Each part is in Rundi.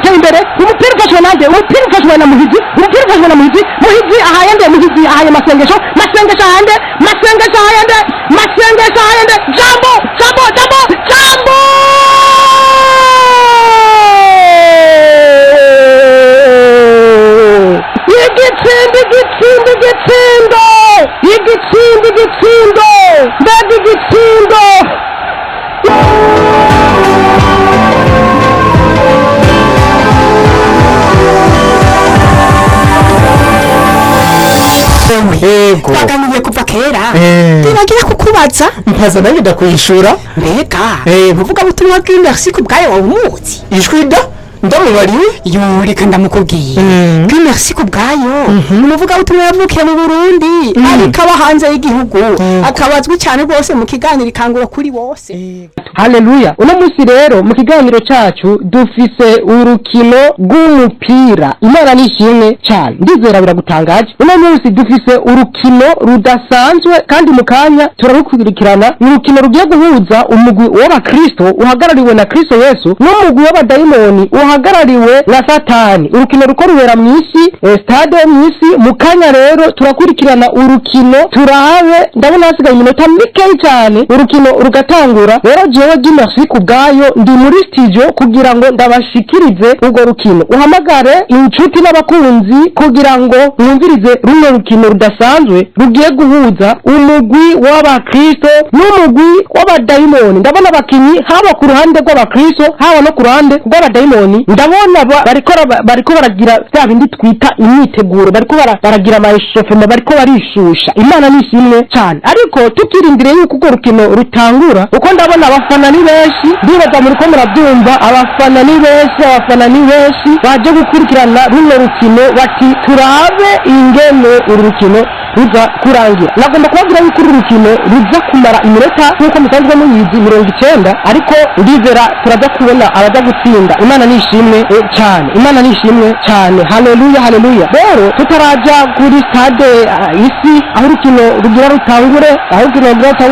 ateye imbere umupira ufashwe nande umupira ufashwe na muhizi muhizi ahayende muhizi ahaye masengesho ahayende masengesho ahayende jambo igitsindo mbega igitsindo twaganiriye kuva kera ntibagira kukubaza mpaza nanjye ndakwishura mbega muvuga butumwa bw'Mercy ku bwayo wawe umuzi ijwi ndamubariwe yo reka ndamukubwiye Mercy ku bwayo umuvuga butumwa yavukiye mu Burundi ariko aba hanze y'igihugu akabazwi cyane rwose mu kiganiro ikangura kuri bose. Haleluya. Uno munsi rero mu kiganiro cyacu dufise urukino rw'umupira Imana nishimwe cyane ndizera biragutangaje. Uno munsi dufise urukino rudasanzwe kandi mu kanya turarukurikirana urukino rugiye guhuza umugwi w'abakristo uhagarariwe na Kristo Yesu n'umugwi w'abadayimoni uhagarariwe na Satani. Urukino rukorera mu isi stade mu isi mu kanya rero turakurikirana urukino turahabe ndabona hasigaye iminota mike cyane urukino rugatangura. Rero jewe Mercy ku bwayo ndi muri studio kugira ngo ndabashikirize urwo rukino. Uhamagare inshuti n'abakunzi kugira ngo mwumvirize runo rukino rudasanzwe rugiye guhuza umugwi w'abakristo n'umugwi w'abadayimoni. Ndabona abakinyi haba ku ruhande rw'abakristo haba no ku ruhande rw'abadayimoni. Ndabona bariko baragira bya bindi twita imyiteguro, bariko baragira amashofema, bariko barishusha. Imana nishimwe cyane. Ariko tukirindire yuko urwo rukino rutangura uko ndabona abafana ni benshi ndibaza muri ko murabyumva abafana ni benshi baje gukurikirana runo rukino bati turabe ingene uru rukino ruza kurangira. Nagomba kubabwira yuko uru rukino ruza kumara iminota nk'uko musanzwe muyizi 90 ariko ndizera turaza kubona abaza gutsinda. Imana nishimwe cyane. Haleluya. Rero tutaraja kuri stade isi aho urukino rugira rutangure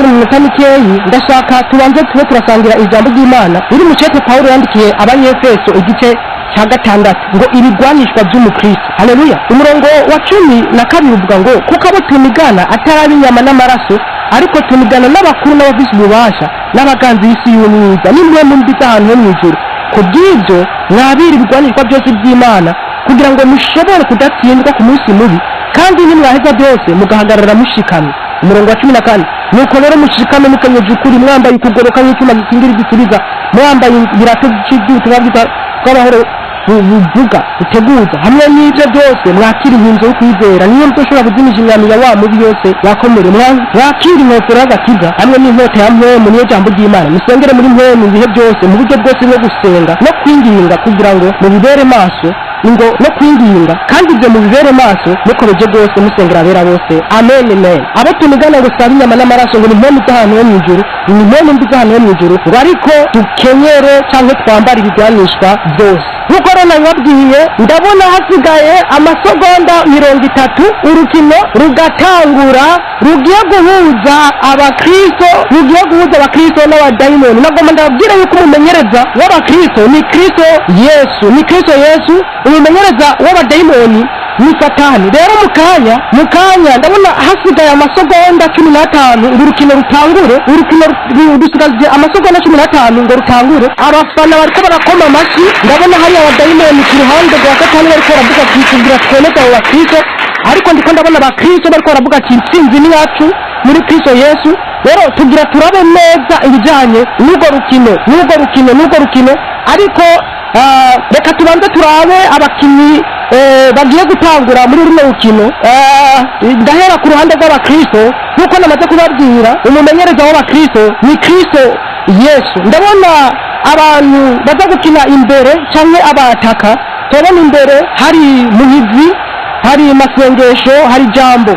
mu minota mikeyi ndashaka tubanze tube turasangira ijambo ry'Imana riri mu cete Paulo yandikiye abanyefeso igice cya 6 ngo ibigwanishwa by'umukristo. Haleluya. Umurongo wa 12 uvuga ngo kuko abo tunigana atari inyama n'amaraso ariko tunigana n'abakuru n'abafisi ububasha n'abaganzi y'isi y'umwiza nimwe mu mbita ahantu ho mw'ijuru. Kubw'ibyo mwabira ibigwanishwa byose by'Imana kugira ngo mushobore kudatsindwa ku munsi mubi kandi nimwaheza byose mugahagarara mushikamye. Umurongo wa 14 nuko rero mushikame mukenyeje ukuri mwambaye ukugoroka nk'icyuma gikingira igisubiza mwambaye ibirato by'ubutumwa bwiza bw'amahoro buvuga buteguza hamwe n'ibyo byose mwakira inkinzo yo kwizera niyo mutoshobora kuzimisha imyami ya wa mubi yose yakomere mwakira inkofero y'agakiza hamwe n'inkota ya mpwemu niyo jambo ry'Imana musengere muri mpwemu ibihe byose mu buryo bwose bwo gusenga no kwinginga kugira ngo mubibere maso ngo no kwinginga kandi ibyo mubibere maso mukomeje rwose musengera abera bose. Amen. Abo tunigana ngo sabe inyama n'amaraso ngo ni mpwemu z'ahantu ho mw'ijuru ni mpwemu mbi z'ahantu ho mw'ijuru ariko dukenyere cyangwa twambara ibigwanishwa byose. Nkuko rero nabibabwiye ndabona hasigaye amasegonda 30 urukino rugatangura rugiye guhuza abakristo n'abadayimoni. Nagomba ndababwira yuko umumenyereza w'abakristo ni Kristo Yesu umumenyereza w'abadayimoni ni Satani. Rero mu kanya ndabona hasigaye amasegonda 15 urukino rutangure. Urukino rusigaje amasegonda 15 ngo rutangure. Abafana bariko barakoma amashyi. Ndabona hari abadayimoni ku ruhande rwa Satani bariko baravuga ati kugira twemeze abo bakristo ariko ndiko ndabona abakristo bariko baravuga ati intsinzi ni yacu muri Kristo Yesu. Rero tugira turabe neza ibijanye n'urwo rukino ariko reka tubanze turabe abakinyi bagiye gutangura muri runo rukino. Ndahera ku ruhande rw'abakristo nk'uko namaze kubabwira umumenyereza w'abakristo ni Kristo Yesu. Ndabona abantu baza gukina imbere cyangwa abataka. Turabona imbere hari muhizi, hari masengesho, hari jambo.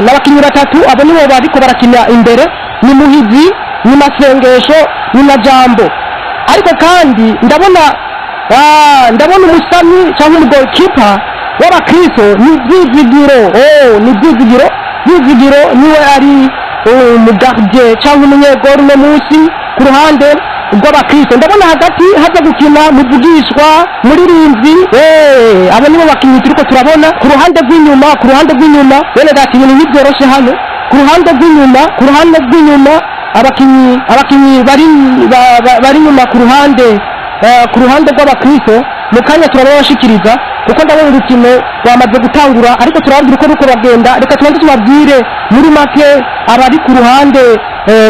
N'abakinyi 3 abo nibo bariko barakina imbere ni muhizi, ni masengesho, ni na jambo. Ariko kandi ndabona umusami cyangwa goalkeeper w'abakristo ni Byizigiro niwe ari umugardien cyangwa umunyegori no munsi ku ruhande rw'abakristo ndabona hagati haza gukina muvugishwa muririmvyi abo nibo bakinyi turiko turabona ku ruhande rw'inyuma bene dati ibintu ntivyoroshe hano ku ruhande rw'inyuma abakinyi bari nyuma ku ruhande rw'abakristo mu kanya turabashikiriza kuko ndabona urukino rwamaze gutangura ariko turababwira uko ruko bagenda reka tubanze tubabwire muri make abari ku ruhande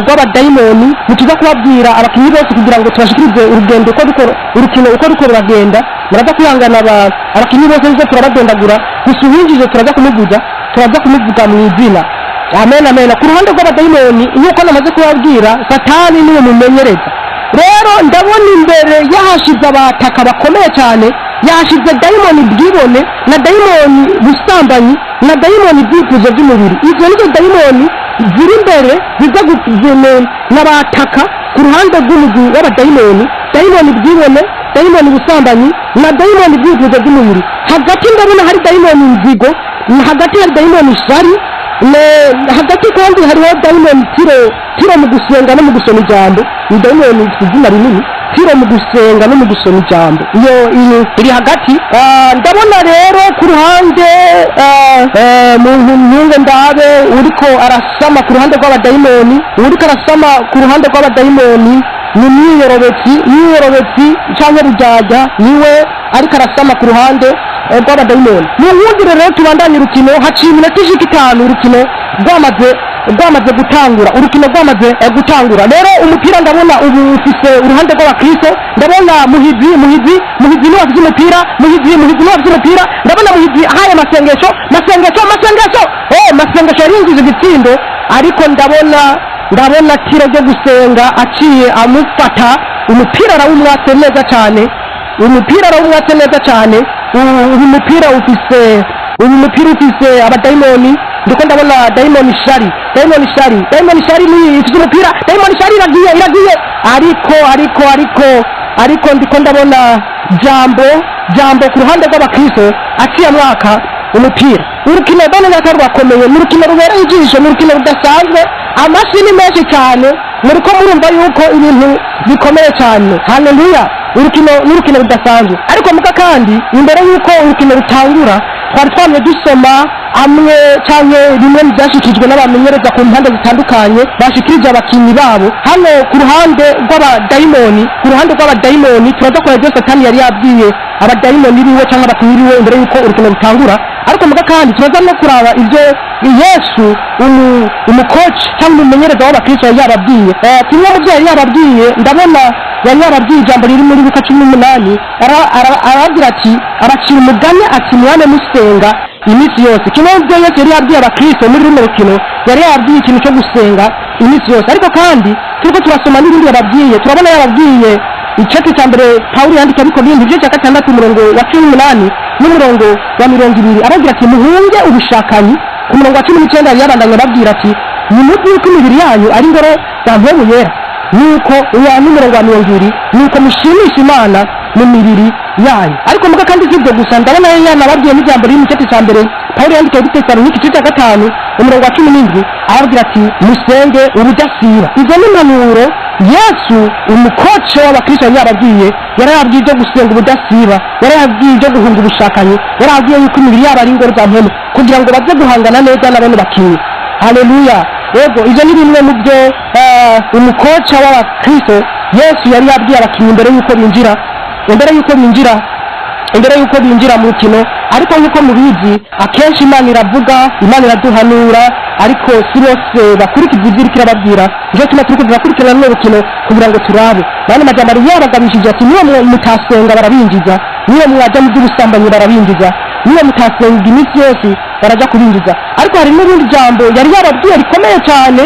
rw'abadayimoni mukiza kubabwira abakinyi bose kugira ngo tubashikirize urukino uko ruko ruragenda muraza kwihangana abakinyi bose nizo turabagendagura gusa uwinjije turaza kumuvuga mu izina amen ku ruhande rw'abadayimoni nk'uko namaze kubabwira satani niwe mumenyereza rero ndabona imbere yahashize abataka bakomeye cyane yahashize dayimoni bwibone na dayimoni busambanyi na dayimoni bwifuzo by'umubiri izo nizo dayimoni ziri imbere ziza guzene n'abataka ku ruhande rw'umugwi w'abadayimoni dayimoni bwibone dayimoni busambanyi na dayimoni bwifuzo by'umubiri hagati ndabona hari dayimoni nzigo hagati hari dayimoni shari hagati kandi hariho dayimoni tiro mu gusenga no mu gusoma ijambo ni dayimoni izina rinini tiro mu gusenga no mu gusoma ijambo iyo iri hagati ndabona rero ku ruhande muntu nyunge ndabe uriko arasama ku ruhande rw'abadayimoni ni mwiyorobetsi canke rujyaja niwe ariko arasama ku ruhande rw'abadayimoni muwundire rero tubandanye urukino haciye iminota ishika 5 urukino rwamaze gutangura rero umupira ndabona ubu ufise uruhande rw'abakristo ndabona muhizi niwe afise umupira ndabona muhizi ahaye masengesho yarinjiza igitsindo ariko ndabona tiro ryo gusenga aciye amufata umupira arawumwatse neza cyane uyu mupira ufise abadayimoni ndiko ndabona dayimoni shari ni ifise umupira dayimoni shari iragiye ariko ndiko ndabona jambo ku ruhande rw'abakristo aciye amwaka umupira urukino bane natari rwakomeye ni urukino rubereye ijisho ni urukino rudasanzwe amasi ni menshi cyane muriko murumva yuko ibintu bikomeye cyane haleluya urukino rudasanzwe ariko muka kandi imbere yuko urukino rutangura twari twamye dusoma amwe canke bimwe mu byashikijwe n'abamenyereza ku mpande zitandukanye bashikirije abakinyi babo hano ku ruhande rw'abadayimoni turaza kureba ibyo satani yari yabwiye abadayimoni biwe canke abakinyi biwe imbere yuko urukino rutangura ariko muga kandi turaza no kuraba ibyo Yesu umukoci cyangwa umumenyereza w'abakristo yari yababwiye kimwe mu byo yari yababwiye ndabona yari yababwiye ijambo riri muri Luka 18 aragira ati abacira umugani ati mwane musenga iminsi yose kimwe mu byo Yesu yari yabwiye abakristo muri runo rukino yari yababwiye ikintu cyo gusenga iminsi yose ariko kandi turiko turasoma n'ibindi yababwiye turabona yababwiye icyati cya mbere Pawulo yandika ariko bindi byo cya 6 umurongo wa 18 n'umurongo wa 20 aragira ati muhunge ubushakanyi ku murongo wa 19 yari yabandanya babwira ati nimuzi yuko imibiri yanyu ari ngoro za mpemu yera nuko uya n'umurongo wa 20 nuko mushimisha Imana mu mibiri yanyu ariko muga kandi sibyo gusa ndabona yana babwiye n'ijambo riri mu cyati cya mbere Pawulo yandika muri Tesalonike igice cya 5 umurongo wa 17 aragira ati musenge urudasiba izo ni impanuro Yesu umukoci w'abakristo yari yababwiye ibyo gusenga ubudasiba yari yababwiye ibyo guhunga ubushakanyi yari yababwiye yuko imibiri yabo ari ingoro za mpemu kugira ngo baze guhangana neza n'abandi bakinyi haleluya yego ibyo ni bimwe mu byo umukoci w'abakristo Yesu yari yabwiye abakinyi imbere yuko binjira mu rukino ariko nk'uko mubizi akenshi Imana iravuga Imana iraduhanura ariko si bose bakurikiza ibyo iriko irababwira nje tuma turiko turakurikirana n'urukino kugira ngo turabe bane majambo yabagabishije ati niyo mutasenga barabinjiza niyo mwaja mu by'ubusambanyi barabinjiza niyo mutasenga iminsi yose baraja kubinjiza ariko hari n'urundi jambo yari yababwiye rikomeye cyane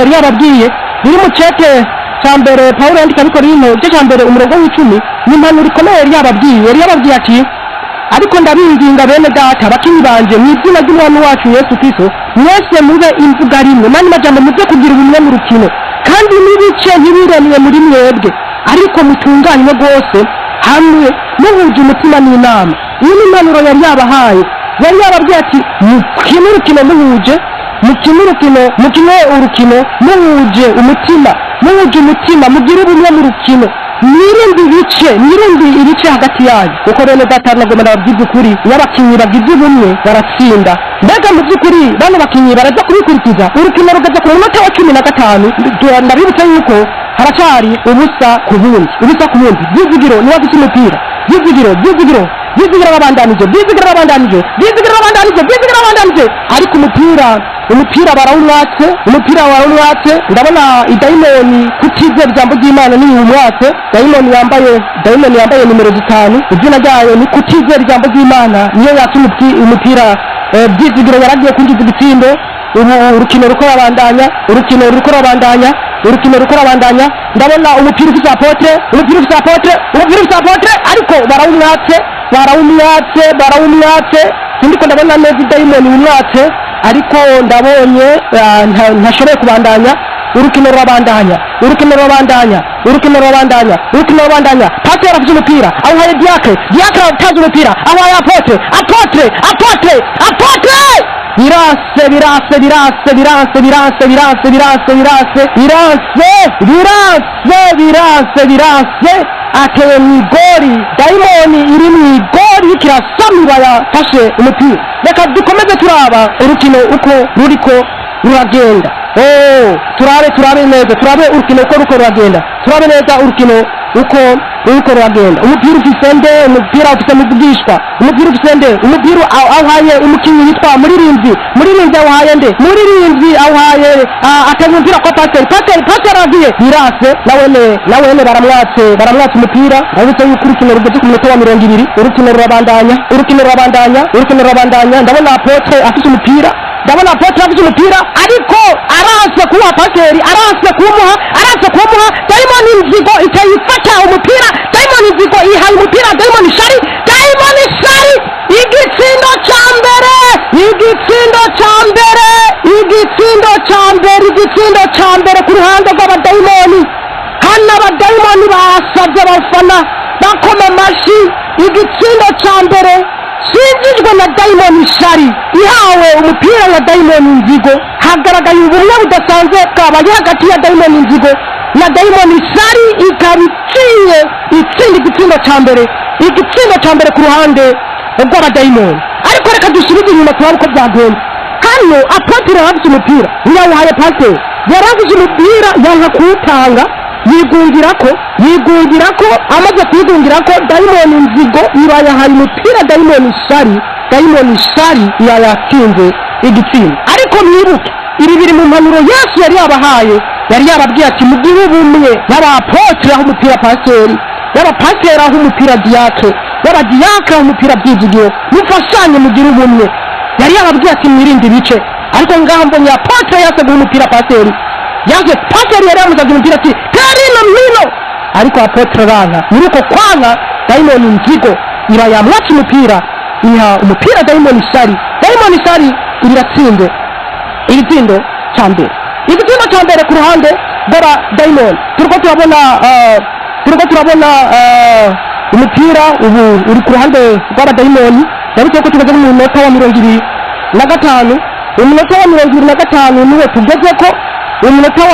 yari yababwiye biri mu cete cyambere Pawulo yandika ariko rino cyo cyambere umurongo w'10 ni impanuro ikomeye yari yababwiye ati ariko ndabinginga bene data bakinyi banje mu izina ry'umwami wacu Yesu Kristo mwese mube imvuga rimwe mani majambo muze kugira ubumwe mu rukino kandi n'ibice ntibiremwe muri mwebwe ariko mutunganywe rwose hamwe muhuje umutima n'inama iyi ni impanuro yari yabahaye yari yababwiye ati mukine urukino muhuje mukine urukino muhuje umutima mugire ubumwe mu rukino mwirinde ibice hagati yanyu kuko bene data nagomba nababwiza ukuri iyo abakinnyi bagize ubumwe baratsinda mbega mu by'ukuri bano bakinnyi baraza kubikurikiza urukino rugeze ku munota wa 15 ndabibutsa yuko haracari ubusa ku bundi Byizigiro niwe afite umupira Byizigiro arabandanije ariko umupira barawumwatse ndabona idayimoni kutizera ijambo ry'Imana ni umwatse dayimoni yambaye nimero 5 izina ryayo ni kutizera ijambo ry'Imana niyo yatse umupira Byizigiro yaragiye kwinjiza igitsindo ubu urukino ruko rabandanya ndabona umupira ufite apotre ariko barawumwatse sindiko ndabona neza idayimoni umwatse ariko ndabonye ntashoboye kubandanya urukino rurabandanya Pate yarafite umupira awuhaye Diacre atazi umupira awaye apotre birase ateye mw'igori dayimoni iri mw'igori kirasamiba yafashe umupira reka dukomeze turaba urukino uko ruriko ruragenda turabe neza urukino uko ruko ruragenda umupira ufise nde umupira ufise muvugishwa umupira awuhaye umukinnyi yitwa muririnzi awuhaye nde awuhaye atanga umupira kwa paseri agiye birase nawene baramwatse umupira uretse yuko urukino rugeze ku munota wa 20 urukino rurabandanya ndabona apotre afite umupira ariko arase kuwa paseri arase kumuha dayimoni nzigo itayifata umupira dayimoni nzigo ihaye umupira dayimoni shari igitsindo ca mbere ku ruhande rw'abadayimoni hano abadayimoni basavye abafana bakoma amashi igitsindo ca mbere shinjijwe na dayimoni shari ihawe umupira na dayimoni nzigo hagaragaye ubumwe budasanzwe bwabaye hagati ya dayimoni nzigo na dayimoni shari ikabiciye itsinda igitsindo ca mbere ku ruhande rw'abadayimoni ariko reka dusubize inyuma turabe uko byagenze hano apotre yarafise umupira ntiyawuhaye paseri yarafise umupira yanka kuwutanga yigungirako amaze kwigungirako dayimoni nzigo yahaye umupira dayimoni shari yatsinze igitsinda ariko mwibuke ibi biri mu mpanuro Yesu yari yababwiye ati mugihe ubumwe y'abapotre aho umupira paseri y'abapaseri aho umupira Diacre y'abadiacre aho umupira Byizigiro mufashanye mugire ubumwe yari yababwiye ati mwirinde ibice ariko ngaho mbonye apotre yaseguye umupira paseri paseri yari yamuzaga umupira ati hino ariko apotre ranka muri uko kwanga dayimoni nzigo iba yamwatse umupira iha umupira dayimoni shari iratsinze igitindo ca mbere ku ruhande rw'aba dayimoni turiko turabona umupira ubu uri ku ruhande rw'aba dayimoni yariko ko tugeze mu minota wa 25 umunota wa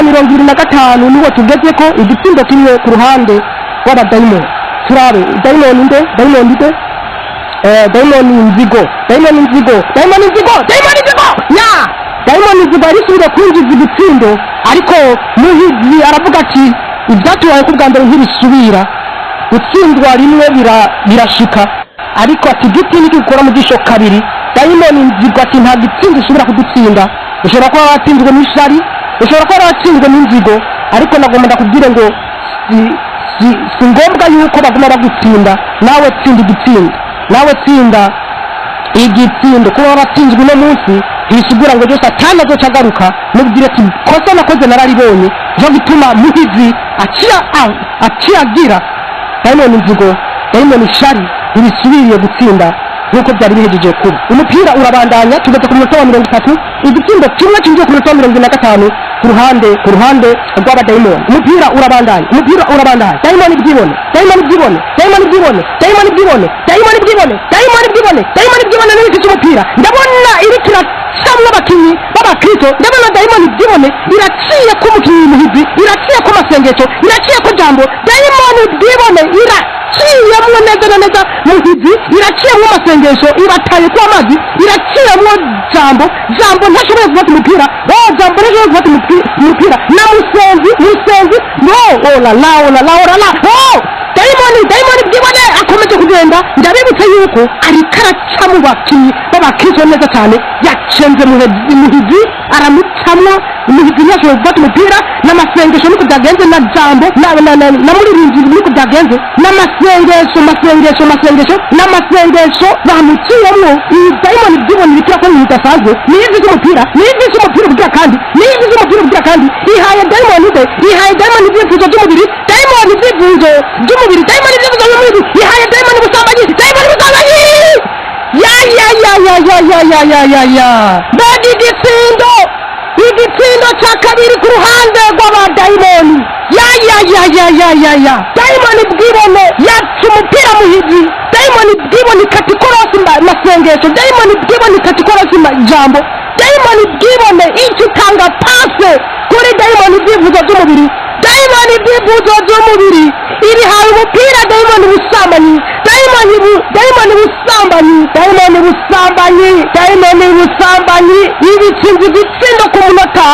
25 niwo tugezeko igitsindo kimwe ku ruhande rw'abadayimoni turabe dayimoni nzigo arisubira kwinjiza igitsindo ariko muhizi aravuga ati ivyatubaye ku bwa mbere ntibisubira gutsindwa rimwe birashika ariko ati igiti nikikora mu gisho kabiri dayimoni nzigo ati nta gitsindo usubira kudutsinda ushobora kuba watsinzwe n'ishari ushobora kuba watsinzwe n'inzigo ariko nagomba ndakubwire ngo si ngombwa yuko baguma bagutsinda nawe tsinda igitsindo kuba waratsinzwe uno munsi bisigura ngo byose atana azoca agaruka mubwire ati kosa nakoze nararibonye cyo gituma muhizi aciyagira dayimoni nzigo dayimoni shari ntibisubiriye gutsinda nk'uko byari bihejeje kuba umupira urabandanya tugeze ku munota wa 30 igitsindo kimwe kinjiye ku munota wa 25 ku ruhande rw'abadayimoni. Umupira urabandanya dayimoni bwibone n'ibiti cy'umupira ndabona iriko iracamwa abakinyi b'abakristo, ndabona dayimoni bwibone iraciye ku mukinyi muhizi, iraciye ku masengesho, iraciye ku jambo. Dayimoni bwibone iraciyemwo neza na neza muhizi, iraciyemwo amasengesho, irataye ku amazi, iraciyemwo jambo ntashoboye gufata umupira, jambo ntashoboye gufata umupira na musenzi dayimoni bwibone akomeje kugenda. Ndabibutse yuko ariko araca mu bakinyi b'abakristo neza cyane, yacenze muhizi aramucamwo, umuhizi ntiyashoboye gufata umupira, n'amasengesho niko byagenze, na jambo na muririnzi niko byagenze, n'amasengesho bamuciyemwo. Iyi dayimoni bwibone irikira ko bidasanzwe, niyivi z'umupira bugira kandi ihaye dayimoni ibyifuzo by'umubiri, dayimoni ibyifuzo by'umubiri, ihaye dayimoni ubusambanyi. Mbega igitsindo cya kabiri ku ruhande rw'abadayimoni. Dayimoni bwibone yaca umupira muhizi, dayimoni bwibone ikata ikorosi masengesho, dayimoni bwibone ikata ikorosi jambo, dayimoni bwibone icyo utanga pase kuri dayimoni ibyifuzo by'umubiri. Dayimoni ibyifuzo by'umubiri irihaye umupira, dayimoni ubusambanyi, ibitsinze igitsindo ku munota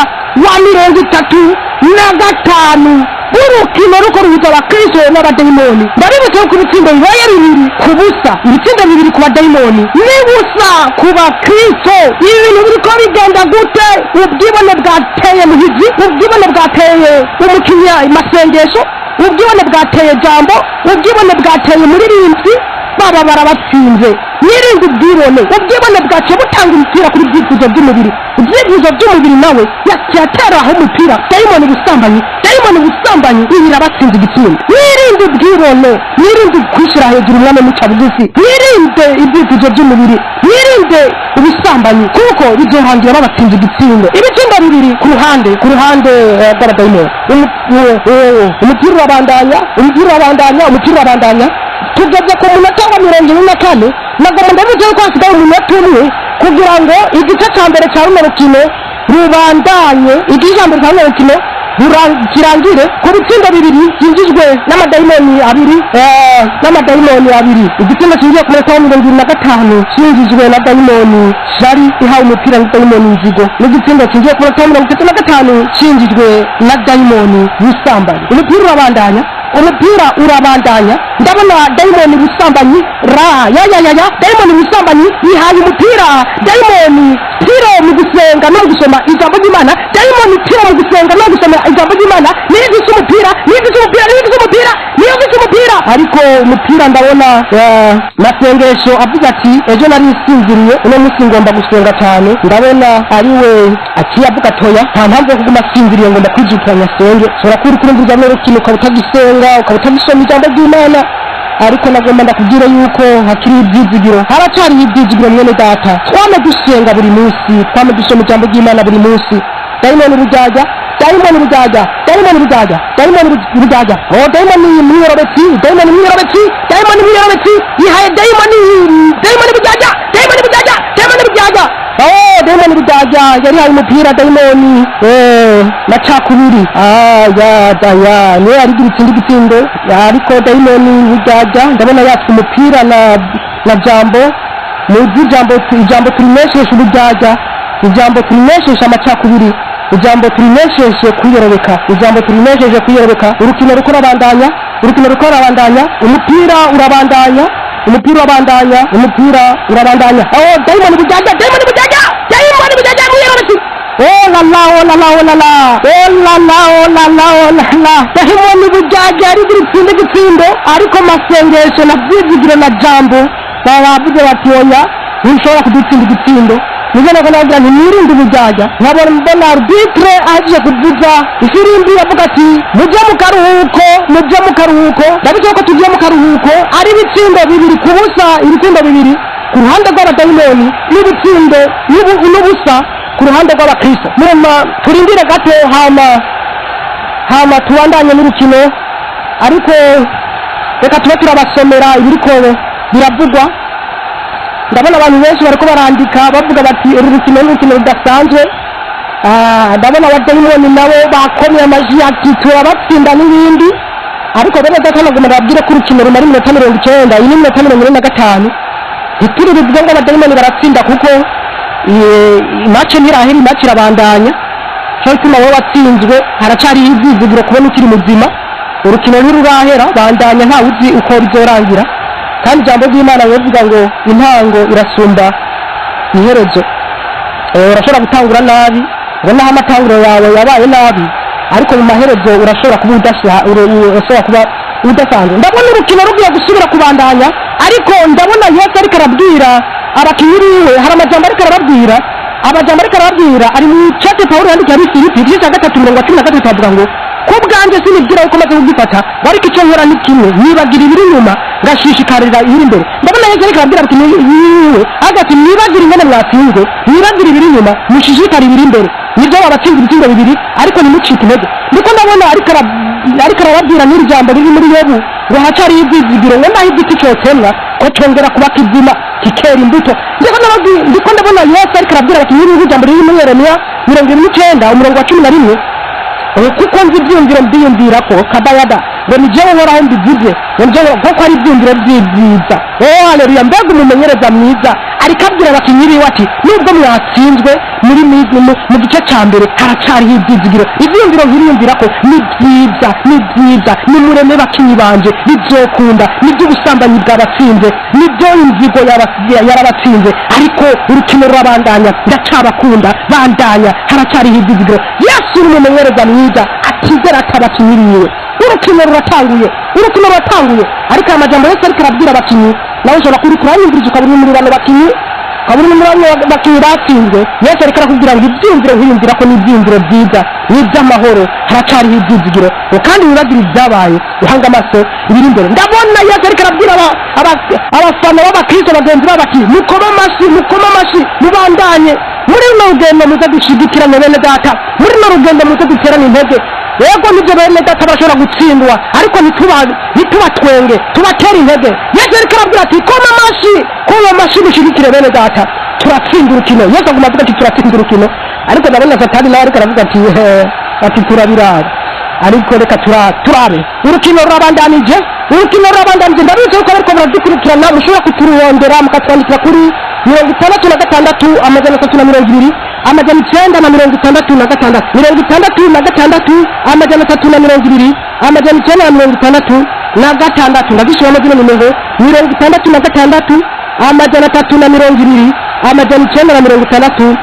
wa 35 urukino ruko ruhuza abakristo n'abadayimoni. Ndabibutse ko ibitsindo bibaye 2-0, ibitsindo 2 ku badayimoni nibusa ku bakristo. Ibintu biriko bigenda gute? Ubwibone bwateye muhizi, ubwibone bwateye umukinnyi masengesho, ubwibone bwateye jambo, ubwibone bwateye muririmbyi, baba barabatsinze. Nirinde ubwibone bwaciye butanga umupira kuri ibyifuzo by'umubiri, ibyifuzo by'umubiri nawe yatera aho umupira. Dayimoni ubusambanyi irabatsinze igitsinda. Nirinde ubwibone, nirinde kwishyira hejuru umwami muca bugufi, nirinde ibyifuzo by'umubiri, nirinde ubusambanyi, kuko bizorangira babatsinze igitsindo. Ibitsindo 2 ku ruhande rw'abadayimoni. Umupira urabandanya tugeze ku munota wa 44. nagomba ndavuze ko hasigaye umunota umwe kugira ngo igice cya mbere cya runo rukino rubandanye, kirangire ku bitsindo 2 byinjijwe n'amadayimoni 2. Igitsindo kingiye ku munota wa 25 cyinjijwe na dayimoni shari ihawe umupira na dayimoni nzigo, n'igitsindo kingiye ku munota wa 35 cyinjijwe na dayimoni busambanyi. Umupira urabandanya ndabona dayimoni busambanyi dayimoni busambanyi ihaye umupira, dayimoni tiro mu gusenga no gusoma ijambo ry'Imana, dayimoni tiro mu gusenga no gusoma ijambo ry'Imana, niyo umupira ariko umupira ndabona masengesho avuga ati ejo nari nsinziriye, uno munsi ngomba gusenga cyane. Ndabona ariwe aciye avuga toya, nta mpamvu yo kuguma sinziriye, ngomba kwijukiranya senge. Sora kuri kurumviza no rukino ukabutagisenga, ukabutagisoma ijambo ry'Imana, ariko nagomba ndakubwira yuko hakiri ibyizigiro, haracyari ibyizigiro mwene data. Twame dusenga buri munsi, twame dusoma ijambo ry'Imana buri munsi. Dayimoni bujaja dayimoni mwirobetsi ihaye dayimoni bujaja dayimoni bujaja yari hari umupira dayimoni macakubiri niyo yari igitsindo, ariko dayimoni bujaja ndabona yatse umupira na jambo muzi ijambo turimeshesha ubujaja, ijambo turimeshesha amacakubiri, ijambo turimesheshe kwiyerobeka, urukino ruko rabandanya, umupira urabandanya. Dayimoni bujaja mwiyerobetsi. Dayimoni bujaja ari igitsindo, ariko masengesho na byizigiro na jambo bavuze bati oya ntushobora kudutsinda igitsindo. Nibyo nagira nti mwirinde ubujaja. Nkabona arbitre aje kuvuza ifirimbi avuga ati mujye mu karuhuko. Ndabivuze ko tugiye mu karuhuko, ari ibitsindo 2-0, ibitsindo 2 ku ruhande rw'abadayimoni n'ibitsindo n'ubusa ku ruhande rw'abakristo turindire gato hama tubandanye n'urukino ariko reka tuba turabasomera ibiriko biravugwa. Ndabona abantu benshi bariko barandika bavuga bati uru rukino n'urukino rudasanzwe. Ndabona abadayimoni nabo bakomye amaji ati turabatsinda n'ibindi, ariko bene data nagomba babwire ko urukino rumara iminota 90, iyi ni iminota 45. Ntituri bivuge ngo abadayimoni baratsinda kuko match ntirahera, match irabandanya. Cyo gituma wowe watsinzwe haracari ivyizigiro kubona ukiri muzima. Urukino ntirurahera, bandanya nta uzi uko bizorangira, kandi ijambo ry'Imana rivuga ngo intango irasumba iherezo. Urashobora gutangura nabi, ubona amatanguro yawe yabaye nabi, ariko mu maherezo urashobora kuba udasanzwe. Ndabona urukino rugiye gusubira kubandanya, ariko ndabona Yesu ariko arabwira abakinyi biwe, hari amajambo ariko arababwira, ari mu cete Pawulo yandikiye Abifilipi igice cya 3:13 avuga ngo ko bwanjye sinibwira uko maze kugifata, bariko icyo nkora ni kimwe, nibagira ibiri inyuma ngashishikarira ibiri imbere. Ndabona Yesu ariko arabwira abakinyi biwe agati nibagira ingene mwatsinzwe, nibagira ibiri inyuma mushishikara ibiri imbere, nibyo babatsinze ibitsindo bibiri, ariko nimucike intege. Ndiko ndabona ariko arababwira n'iri jambo riri muri Yobu ngo hacari ivyizigiro, ngo naho igiti cyotemwa ko congera kuba kizima kikera imbuto. Ndiko ndabona Yesu ariko arabwira abakinyi biwe ijambo riri muri Yeremiya 29:11 kuko nzi ibyumviro mbiyumvira ko kabayada ngo ni jewe uhoraho mbivuze, ngo ni jewe kuko ari ibyumviro byiza. Haleluya! Mbega umumenyereza mwiza ariko abwira abakinyi biwe ati nubwo mwatsinzwe mu gice cya mbere haracariho ibyizigiro. Ibyumviro nkiriyumvira ko ni byiza, nimureme bakinyi banje bizokunda, nibyo ubusambanyi bwabatsinze, nibyo inzigo yarabatsinze, ariko urukino rurabandanya, ndacabakunda, bandanya, haracariho ibyizigiro. Yesu ni umumenyereza mwiza atizera atabakinyi biwe. Urukino ruratanguye, ariko amajambo Yesu ariko arabwira abakinyi nawe ushobora kuranyumviriza ukabura muri bano bakinyi, bakinyi batsinzwe. Yesu ariko arakubwira ngo ibyumviro nkiyumvira ko ni ibyumviro byiza, ni iby'amahoro, haracariho ibyizigiro, kandi wibagira ibyabaye, uhanga amaso ibiri imbere. Ndabona Yesu ariko arabwira abafana b'abakristo bagenzi b'abaki mukoma amashi mubandanye muri runo rugendo muze dushigikirane bene data, muri runo rugendo muze duterane intege. Yego nibyo bene data bashobora gutsindwa, ariko ntitubatwenge, tubatera intege. Yesu ariko arabwira ati koma amashi dushigikire bene data, turatsinda urukino. Yesu aguma avuga ati turatsinda urukino, ariko ndabona Satani nawe ariko aravuga ati turabirara, ariko reka turabe. Urukino rurabandanije, ndabizi yuko ariko baradukurikirana, mushobora kuturondera mukatwandikira kuri 66 amajana 320 amajana 966 66 amajana 320 amajana 966 ndabishobora zino nimero 66 amajana 320 amajana 966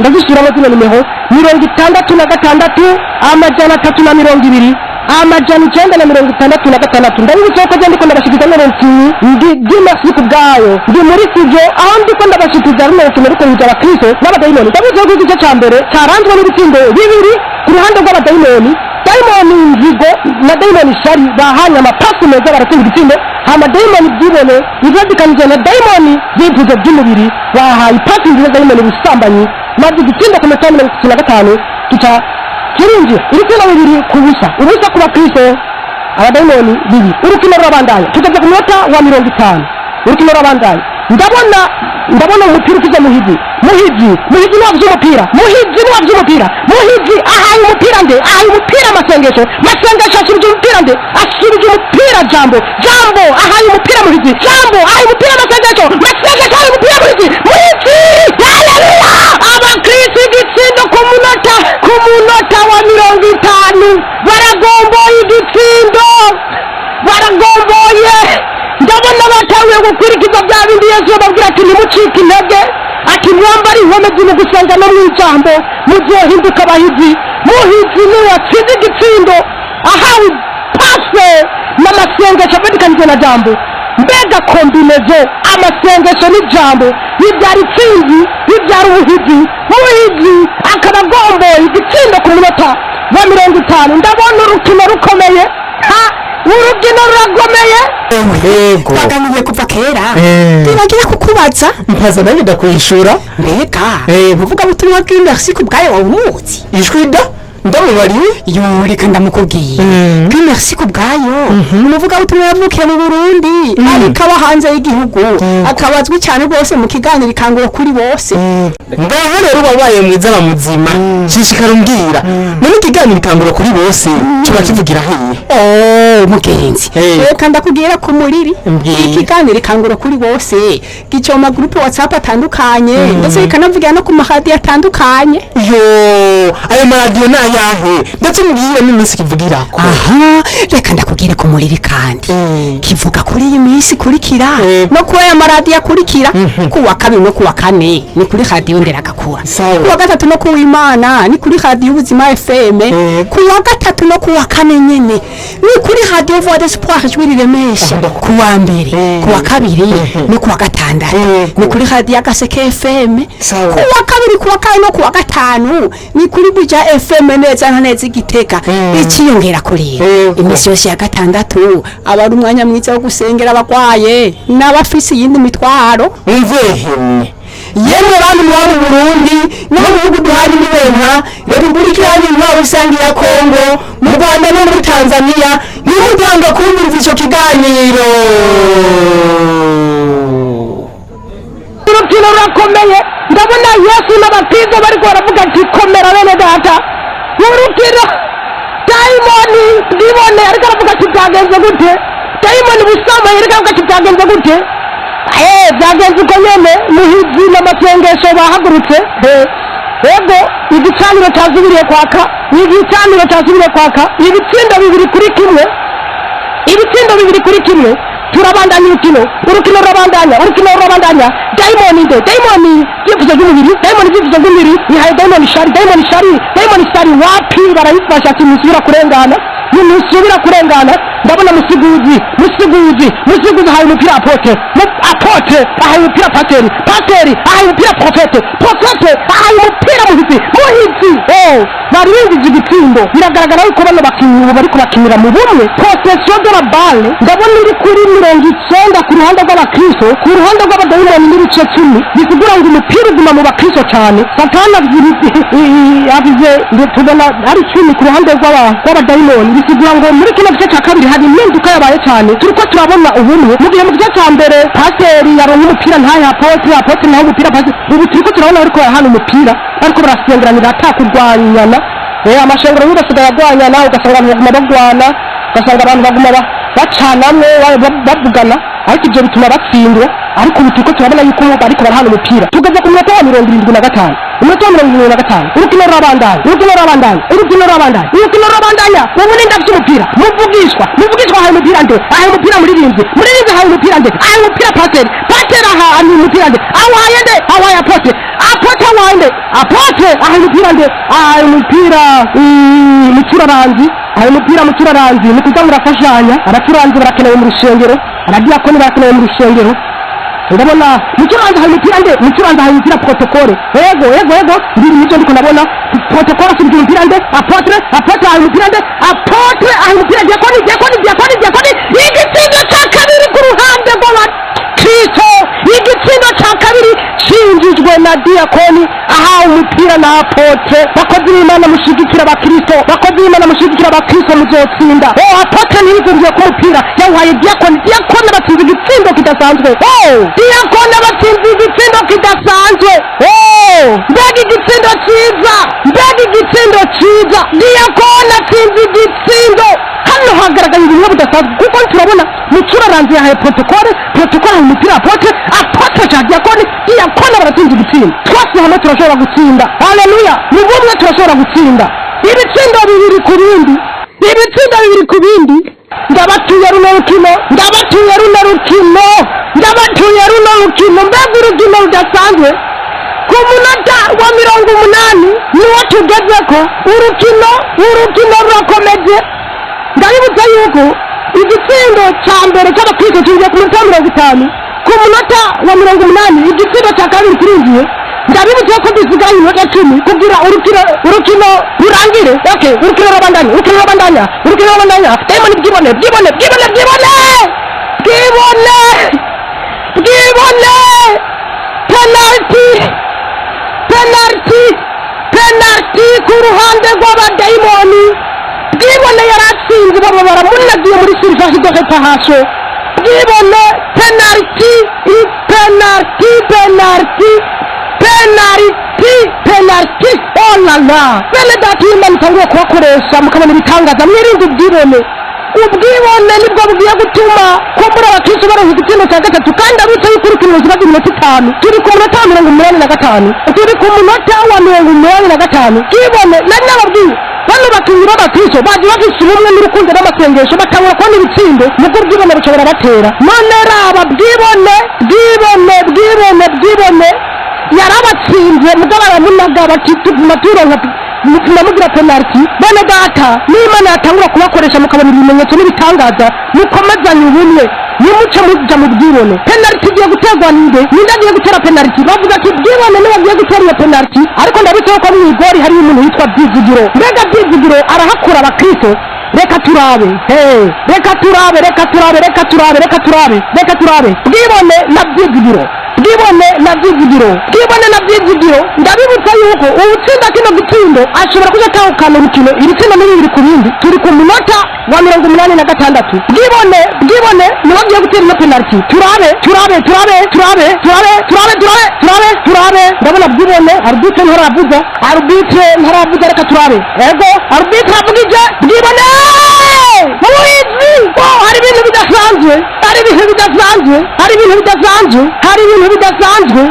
ndabishobora zino nimero 66 amajana 320 amajana 966 ndabibutsa ko ndiko ndabashikiza ndima siku bwayo ndi muri studio aho ndiko ndabashikiza ariko nija abakristo n'abadayimoni. Ndabibutsa ko igice cya mbere cyaranzwe n'ibitsindo bibiri ku ruhande rw'abadayimoni. Dayimoni inzigo na dayimoni shari bahanye amapasi meza baratsinda ibitsindo, amadayimoni byibone ivyadikanije na dayimoni zivuze by'umubiri bahaye ipasi nziza dayimoni ubusambanyi, maze igitsindo ku metero 65 kica kirinje ibitsina bibiri ku busa ku bakristo abadayimoni bibi. Urukino rurabandanya, tugeze ku minota wa 50, urukino rurabandanya. Ndabona umupira ukiza muhizi navyo umupira, muhizi ahaye umupira nde, amasengesho asubije umupira nde, asubije umupira jambo ahaye umupira muhizi, ahaye umupira amasengesho ahaye umupira muhizi. Haleluya! Abakristo igitsindo ku munota wa 50 baragomboye igitsindo, ndabona batanguye gukurikiza bya bindi Yesu yababwira ati nimucike intege, ati mwambare inkomezi mu gusenga no mu ijambo muzohinduka abahizi. Muhizi niwe watsinze igitsindo, ahawe pase n'amasengesho avedikanije na jambo. Mbega kombinezo amasengesho n'ijambo bibyara itsinzi, bibyara ubuhizi. Muhizi akaba agomboye igitsindo ku munota wa 50. Ndabona urukino rukomeye, urukino ruragomeye. yego baganiriye kuva kera ntibagira kukubaza mpaza nawe ndakwishura mbega uvuga butumwa bw'Mercy kubwayo wumuzi ijwi da ndamubariye yo reka ndamukubwiye Mercy kubwayo umuvuga butumwa yavukiye mu Burundi ariko aba hanze y'igihugu akabazwi cyane rwose mu kiganiro ikangura kuri bose ngaho rero wabaye mwiza na muzima shishikara umbwira none ikiganiro ikangura kuri bose kiba kivugira hehe mugenzi reka ndakubwira ku muriri ikiganiro ikangura kuri bose gicoma groupe WhatsApp atandukanye ndetse ikanavugira no ku mahadi atandukanye yo ayo maradiyo nayahe ndetse mbwira n'iminsi kivugirako aha reka ndakubwire ku muriri kandi kivuga kuri iyi minsi kurikira no ku aya maradiyo akurikira ku wa kabiri no ku wa kane ni kuri radio Nderagakura ku wa gatatu no ku w'Imana ni kuri radio Ubuzima FM ku wa gatatu no ku wa kane nyene ni kuri radio Voix d'Espoir Jwiri Remesha ku wa mbere ku wa kabiri no ku wa gatandatu ni kuri radio Gaseke FM ku wa kabiri ku wa kane no ku wa gatanu ni kuri Buja FM neza neza Igitega ikiyongera kuri imisi yose ya gatandatu abari umwanya mwiza wo gusengera abagwaye n'abafisi yindi mitwaro umvehemye yemwe bantu mu Burundi no mu bihugu duhari nibenka Repubulika Iharanira Rusange ya Kongo mu Rwanda no muri Tanzania nimutanga kumviriza ico kiganiro urukino rurakomeye ndabona Yesu n'abatizo bariko baravuga ati komera bene data urukino Diamond ndibone ariko aravuga ati byagenze gute Diamond busama ariko aravuga ati byagenze gute byagenze uko nyene muhizi n'amatengesho bahagurutse ego igicaniro cyazubiriye kwaka ibitsindo bibiri kuri kimwe turabandanya urukino rurabandanya Diamond yifuza ry'umubiri yihaye Diamond shari wapi barayifasha ati musubira kurengana ndabona musiguzi ahaye umupira apotre ahaye umupira pateri ahaye umupira profete ahaye umupira muhizi bari binjiza igitsindo biragaragara yuko bano bakinnyi ubu bariko bakinira mu bumwe possession de la balle ndabona iri kuri 90 ku ruhande rw'abakristo ku ruhande rw'abadayimoni n'ibice 10 bisigura ngo umupira uguma mu bakristo cyane satana yabize tubona ari 10 ku ruhande rw'abadayimoni bisigura ngo muri kino gice cya kabiri hari impinduka yabaye cyane turiko turabona ubumwe mu gihe mu gice cya mbere paseri yaronka umupira ntaye apotre naho umupira paseri ubu turiko turabona ariko hano umupira ariko barasengeranira atakurwanyana amashengero y'ubasigaye agwanyana ugasanga abantu baguma bagwana ugasanga abantu baguma bacanamwe bavugana ariko ibyo bituma batsindwa ariko ubu turiko turabona yuko bariko barahana umupira tugeze ku munota wa 75 urukino rurabandanya ubu ni ndavye umupira muvugishwa ahaye umupira nde ahaye umupira muririnzi ahaye umupira nde ahaye umupira paseri ahaye umupira nde ahaye nde ahaye apotre ahaye nde ahaye umupira nde ahaye umupira mucuraranzi ni kuza murafashanya abacuranzi barakenewe mu rushengero abadiyakoni barakenewe mu rushengero ndabona mucuranzi ahaye umupira protokole ego ndiri nicyo ndiko ndabona protokole asubije umupira nde apotre ahaye umupira nde ahaye umupira diakoni igitsindo cya kabiri ku ruhande rw'abakristo igitsindo cya kabiri cinjijwe na diakoni ahawe umupira na apotre bakozi b'Imana mushigikira abakristo muzotsinda apotre ntiyizumviye ku mupira yawuhaye diakoni batsinze igitsindo kidasanzwe diakoni batsinze igitsindo kidasanzwe mbega igitsindo cyiza diakoni atsinze igitsindo hano hagaragaye ibintu bidasanzwe kuko turabona mucuraranzi yahaye protokole ahaye umupira apotre cya diakoni baratsinze igitsindo twese hamwe turashobora gutsinda haleluya ni bumwe turashobora gutsinda ibitsindo bibiri ku bindi ndabatuye runo rukino mbega urukino rudasanzwe ku munota wa 80 niwo tugezeko urukino rurakomeje ndabibutsa yuko igitsindo cya mbere cy'abakristo kigiye ku munota 50 ku munota wa 80 igitsindo cya kabiri kirinjiye ndabibutsa ko dusigaye iminota 10 kugira urukino rurangire urukino rurabandanya Diamond byibone penalty ku ruhande rw'abadayimoni. Bwibone yaratsinze baba baramunagiye muri surface de réparation. Bwibone penalty. Oh la la. Bene dati Imana itanguye kubakoresha mukabona ibitangaza mwirinde ubwibone. Ubwibone nibwo bugiye gutuma kumbura abakristo baronka igitsina cya gatatu kandi abitse y'ukurikira ubuzima bw'iminota 5. Turi ku munota 85. Turi ku munota wa 85. Bwibone nari nababwiye bano bakinyi b'abakristo baje bafise ubumwe n'urukundo n'amasengesho batangura kubona ibitsindo nubwo ubwibone bushobora batera. None raba bwibone yarabatsinze mugabo aramunaga bati tuguma turonka mutuma mugira penalty. Bene data n'Imana yatangura kubakoresha mukabona ibimenyetso n'ibitangaza mukomezanye ubumwe nimuce muja mu bwibone. Penalty igiye guterwa ninde agiye gutera penalty? Bavuga ati bwibone niwe agiye gutera iyo penalty, ariko ndabitse ko mwigori hari umuntu yitwa Byizigiro. Mbega Byizigiro arahakura abakristo. Reka turabe bwibone na Byizigiro. Ndabibutsa yuko uwutsinda kino gitsindo ashobora kuja atahukana urukino ibitsina n'ibiri ku bindi. Turi ku munota wa 86. Bwibone niwe agiye gutera ino penalty. Turabe. Ndabona bwibone arbitre ntaravuga reka turabe. Ego arbitre avugije bwibone. Muizi hari ibintu bidasanzwe.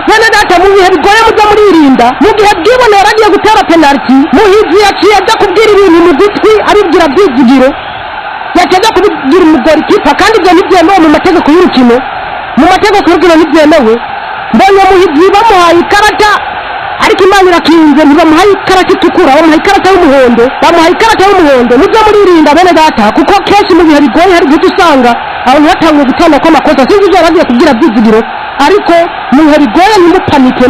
Bene data mu bihe bigoye muza muririnda. Mu gihe bwibone yaragiye gutera penalty, Muhizi yaciye aja kubwira ibintu mu gutwi abibwira Byizigiro. Yaciye kubwira umugori kipa kandi ibyo ntibyemewe mu mategeko y'urukino. Ntibyemewe. Mbonye Muhizi bamuhaye ikarata, ariko Imana irakinze ntibamuhaye ikarata itukura, bamuhaye ikarata y'umuhondo. Muze muririnda bene data kuko kenshi mu bihe bigoye hari igihe usanga abantu batangiye gutana kw'amakosa. Sinzi ibyo yaragiye kubwira Byizigiro, ariko mu bihe bigoye ntimupanike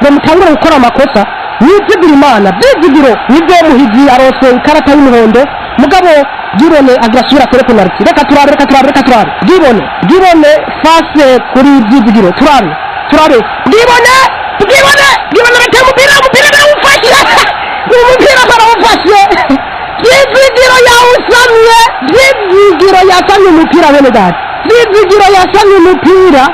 ngo mutangure gukora amakosa. Mwizigire Imana. Byizigiro nibyo Muhizi arose ikarata y'umuhondo mugabo Bwibone agasubira kuri penalty. Reka turabe. Bwibone face kuri Byizigiro. Turabe. Bwibone bateye umupira barawufashe. Byizigiro yasamye umupira bene data. Byizigiro yasamye umupira.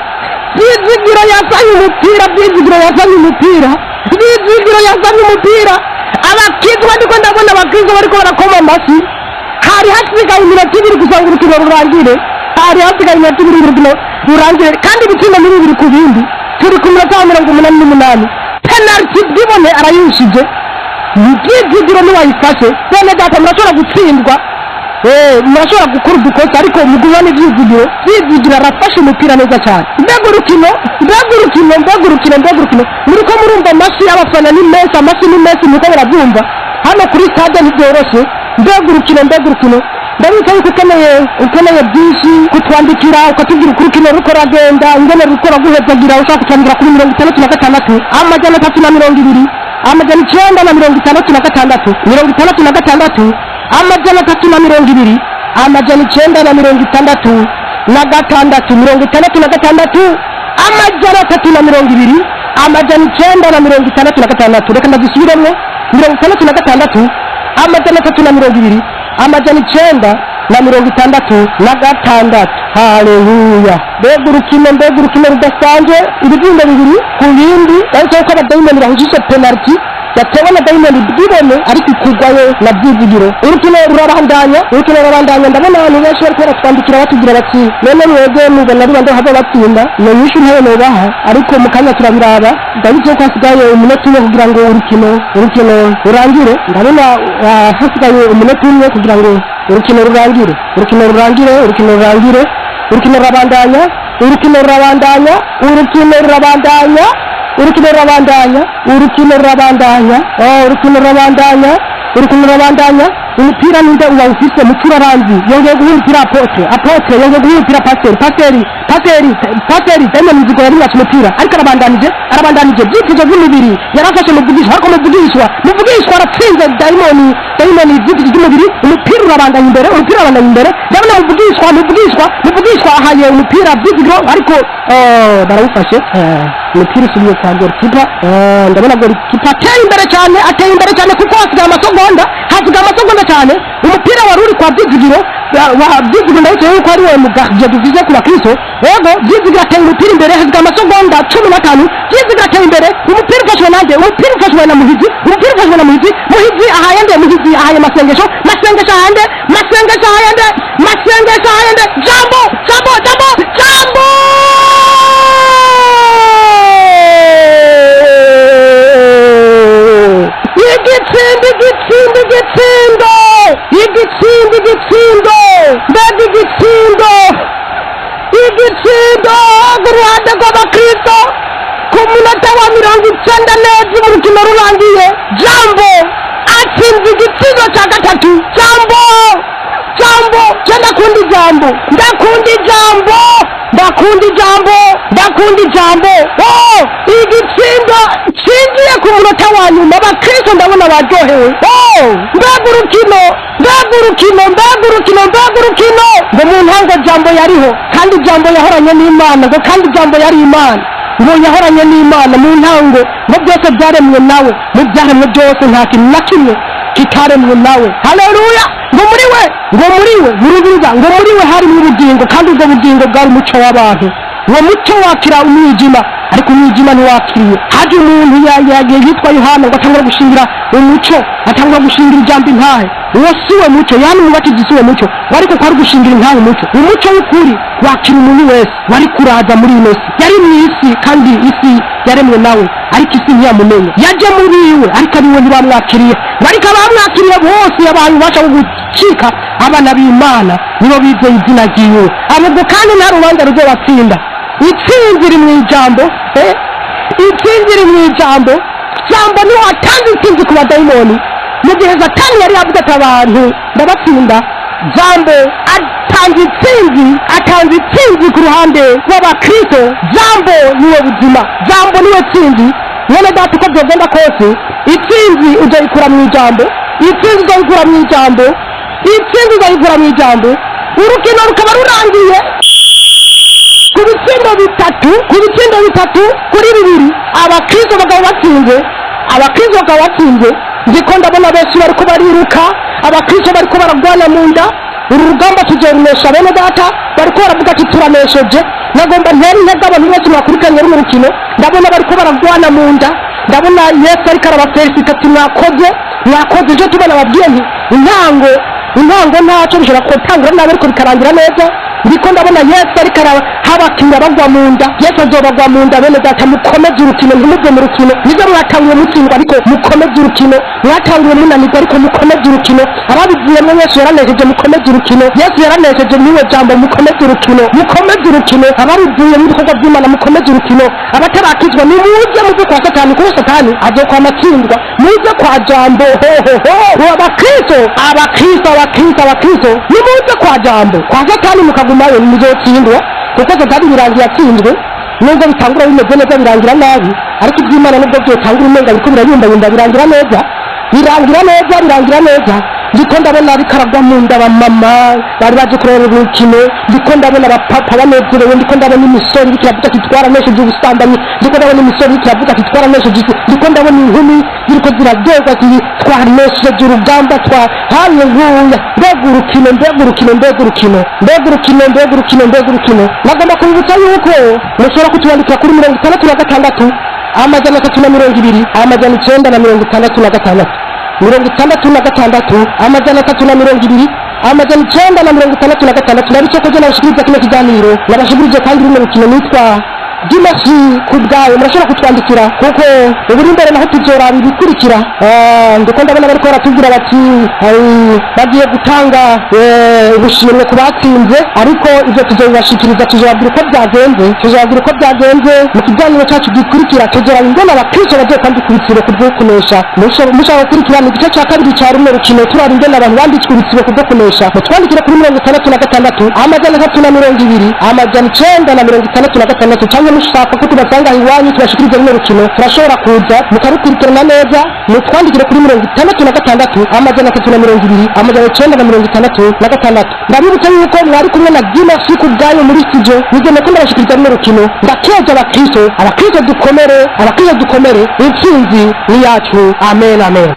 Abakizi bariko ndabona abakizi bariko barakoma amasi. Hari hasigaye iminota 2 gusa ngo urukino rurangire. Kandi ibitsina n'ibiri ku bindi. Turi ku minota 88. Penalty Bwibone arayushije. Byizigiro niwayifashe bene data murashobora gutsindwa. Murashobora gukora udukosa ariko mugubane Byizigiro arafashe umupira neza cyane. Mbega urukino. Muriko murumva amasi y'abafana ni menshi, muko murabyumva. Hano kuri stade ntibyoroshe. Mbega urukino. Ndabika yuko ukeneye byinshi kutwandikira ukatubwira urukino ruko ragenda ingene rukora guhezagira ushaka kutwandikira kuri 66 amajana 320 amajana 966 amajana 320 amajana 966 amajana 320 amajana 966. Reka ndazisubiremo 66 amajana 320 amajana 966. Haleluya. Mbega urukino rudasanzwe, ibibindo bibiri ku bindi, ariko ko abadayimoni bahujije penalty yatewe na dayimoni Bwibone ariko ikugwayo na Byizigiro. Urukino rurabandanya. Ndabona abantu benshi bariko baratwandikira batugira bati none mwebwe mubona ari bande hava batsinda. Nyinshi ntayo nobaha ariko mu kanya turabiraba. Ndabitse ko hasigaye umunota umwe kugira ngo urukino rurangire. Ndabona hasigaye umunota umwe kugira ngo urukino rurangire. Urukino rurabandanya. umupira ninde uba ufise mucura ranzi yongeye guha umupira apotre yongeye guha umupira paseri Diamond Nzigo yari mwatse umupira ariko arabandanije byitije by'umubiri yarafashe muvugishwa ariko muvugishwa aratsinze Diamond byitije by'umubiri umupira urabandanya imbere ndabona muvugishwa ahaye umupira byitije ariko barawufashe umupira usubiye kwa goalkeeper ndabona goalkeeper ateye imbere cyane kuko hasigaye amasegonda cyane umupira wari uri kwa byizigiro ndabona yuko ari we mugahije duvize ku bakristo yego byizigiro ateye umupira imbere hasigaye amasegonda 15 byizigiro ateye imbere umupira ufashwe nande na muhizi ahaye masengesho ahayende jambo igitsindo guruhande rw'abakristo ku munota wa 90 neza urukino rurangiye jambo atsinze igitsindo cya gatatu jambo ndakunda ijambo igitsindo cinjiye ku munota wa nyuma abakristo ndabona baryohewe mbega urukino ngo mu ntango jambo yariho kandi jambo yahoranye n'Imana ngo kandi jambo yari Imana ngo yahoranye n'Imana mu ntango ngo byose byaremwe nawe mu byaremwe byose nta kintu na kimwe kitaremwe nawe haleluya ngo muri we murubiza ngo muri we hari ubugingo kandi ubwo bugingo bwari umuco w'abantu uwo muco wakira umwijima ariko umwijima ntiwakiriye haje umuntu yagiye yitwa Yohana ngo atangura gushingira umuco atangura gushingira ijambo intahe uwo siwe muco yani mubatizi siwe muco wariko kwari gushingira intahe umuco w'ukuri wakira umuntu wese wari kuraza muri ino si yari mwisi kandi isi yaremwe nawe ariko isi ntiyamumenye yaje muri iwe ariko ariwe ntibamwakiriye ariko abamwakiriye bose yabaye ubasha gucika abana b'Imana nibo bizeye izina ryiwe ahubwo kandi nta rubanza ruzobatsinda itsinzi iri mu ijambo jambo niwe watanze itsinzi ku badayimoni mu gihe Satani yari yavuze ati abantu ndabatsinda jambo atanze itsinzi ku ruhande rw'abakristo jambo niwe buzima jambo niwe tsinzi mwene data uko byogenda kose itsinzi uzoyikura mu ijambo urukino rukaba rurangiye ku bitsindo bitatu kuri bibiri abakristo bakaba batsinze ndiko ndabona benshi bariko bariruka abakristo bariko baragwana mu nda uru rugamba tuzorunesha bene data bariko baravuga ati turanesheje nagomba ntera intege abantu bose mwakurikanye runo rukino ndabona bariko baragwana mu nda ndabona Yesu ariko arabafelicita ati mwakoze icyo tubona babwiye nti intango ntacyo bishobora gutangura nabi ariko bikarangira neza ndiko ndabona Yesu ariko habakira bagwa mu nda Yesu azobagwa mu nda bene data mukomeze urukino ntimuve mu rukino nizo mwatanguye mutsindwa ariko mukomeze urukino mwatanguye munanirwa ariko mukomeze urukino ababivuyemo Yesu yaranesheje mukomeze urukino Yesu yaranesheje niwe jambo mukomeze urukino ababivuye mu bikorwa by'Imana mukomeze urukino abatarakizwa nimuze muve kwa Satani kuko Satani azokwama atsindwa muze kwa jambo abakristo nimuze kwa jambo kwa Satani mukagumayo muzotsindwa kuko Satani birangiye atsinzwe nubwo bitangura bimeze neza birangira nabi ariko iby'Imana nubwo byotangura umenga ariko birayumbayumba birangira neza ndiko ndabona ariko aragwa mu nda abamama bari baje kureba urukino ndiko ndabona abapapa banezerewe ndiko ndabona imisoro iriko iravuga ati twaranesheje ubusambanyi ndiko ndabona imisoro iriko iravuga ati twaranesheje ndiko ndabona inkumi ziriko ziradoga ati twanesheje urugamba haleluya mbega urukino nagomba kubibutsa yuko mushobora kutubandikira kuri 66 amajana 320 amajana 966 amajana 320 amajana 966 nabisoko je nabashikiriza kino kiganiro nabashikirije kandi runo rukino nitwa Dimashi kubwayo murashobora kutwandikira kuko uburi imbere naho tuzoraba ibikurikira. Ndiko ndabona bariko baratubwira bati bagiye gutanga ubushimwe ku batsinze, ariko ivyo tuzobibashikiriza, tuzobabwira uko byagenze mu kiganiro cacu gikurikira. Tuzoraba ingene abakristo bagiye kwandika ibitsibo kubwo kunesha. Mushaka gukurikirana igice ca kabiri ca runo rukino, turaba ingene abantu banditswe ibitsibo kubwo kunesha. Mutwandikire kuri 66 amajana 320 amajana 966, canke mushaka ko tubasanga iwanyu tubashikirize runo rukino, turashobora kuza mukarukurikirana neza. Mutwandikire kuri 66 amajana 320 amajana 966. Ndabibutsa yuko mwari kumwe na Dimashi kubwayo muri studio, nigene ko ndabashikiriza runo rukino. Ndakeje abakristo dukomere, intsinzi ni yacu. Amen, amen.